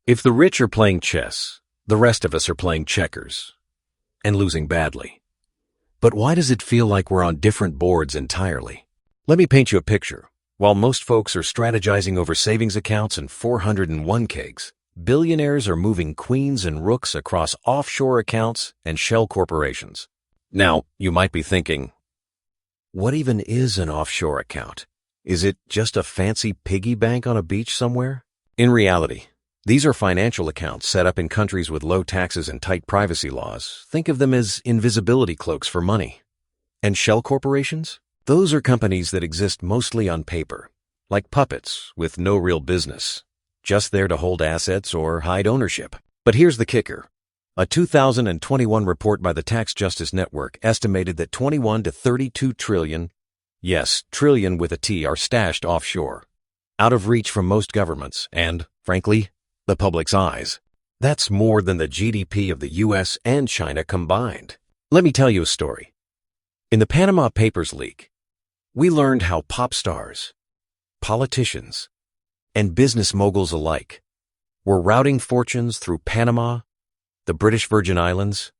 If the rich are playing chess, the rest of us are playing checkers and losing badly. But why does it feel like we're on different boards entirely? Let me paint you a picture. While most folks are strategizing over savings accounts and 401ks, billionaires are moving queens and rooks across offshore accounts and shell corporations. Now, you might be thinking, what even is an offshore account? Is it just a fancy piggy bank on a beach somewhere? In reality, these are financial accounts set up in countries with low taxes and tight privacy laws. Think of them as invisibility cloaks for money. And shell corporations? Those are companies that exist mostly on paper, like puppets with no real business, just there to hold assets or hide ownership. But here's the kicker. A 2021 report by the Tax Justice Network estimated that 21 to 32 trillion, yes, trillion with a T, are stashed offshore, out of reach from most governments and, frankly, the public's eyes. That's more than the GDP of the US and China combined. Let me tell you a story. In the Panama Papers leak, we learned how pop stars, politicians, and business moguls alike were routing fortunes through Panama, the British Virgin Islands,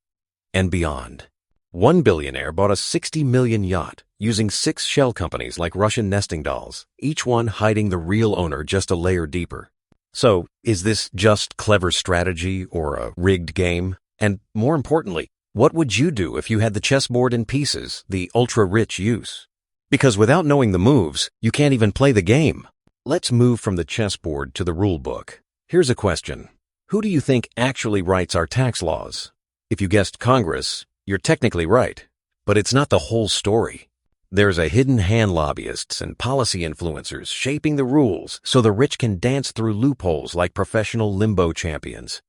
and beyond. One billionaire bought a 60 million yacht using 6 shell companies like Russian nesting dolls, each one hiding the real owner just a layer deeper. So, is this just clever strategy or a rigged game? And more importantly, what would you do if you had the chessboard in pieces the ultra-rich use? Because without knowing the moves, you can't even play the game. Let's move from the chessboard to the rule book. Here's a question. Who do you think actually writes our tax laws? If you guessed Congress, you're technically right, but it's not the whole story. There's a hidden hand lobbyists and policy influencers shaping the rules so the rich can dance through loopholes like professional limbo champions.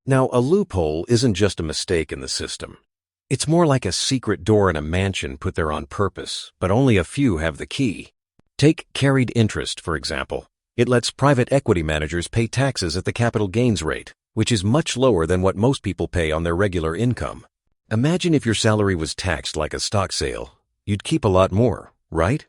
Now, a loophole isn't just a mistake in the system. It's more like a secret door in a mansion put there on purpose, but only a few have the key. Take carried interest, for example. It lets private equity managers pay taxes at the capital gains rate, which is much lower than what most people pay on their regular income. Imagine if your salary was taxed like a stock sale. You'd keep a lot more, right?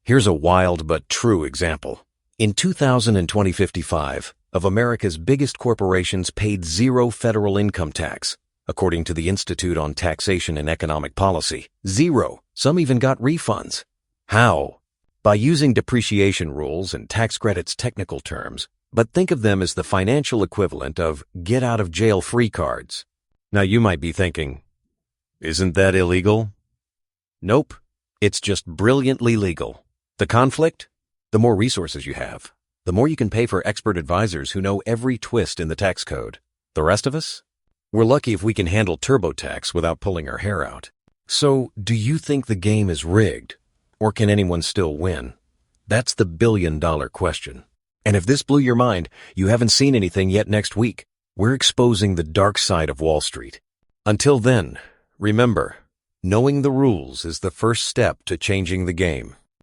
Here's a wild but true example. In 2055, of America's biggest corporations paid 0 federal income tax, according to the Institute on Taxation and Economic Policy. 0. Some even got refunds. How? By using depreciation rules and tax credits technical terms, but think of them as the financial equivalent of get-out-of-jail-free cards. Now you might be thinking, isn't that illegal? Nope, it's just brilliantly legal. The conflict? The more resources you have, the more you can pay for expert advisors who know every twist in the tax code. The rest of us? We're lucky if we can handle TurboTax without pulling our hair out. So, do you think the game is rigged? Or can anyone still win? That's the billion-dollar question. And if this blew your mind, you haven't seen anything yet next week. We're exposing the dark side of Wall Street. Until then, remember, knowing the rules is the first step to changing the game.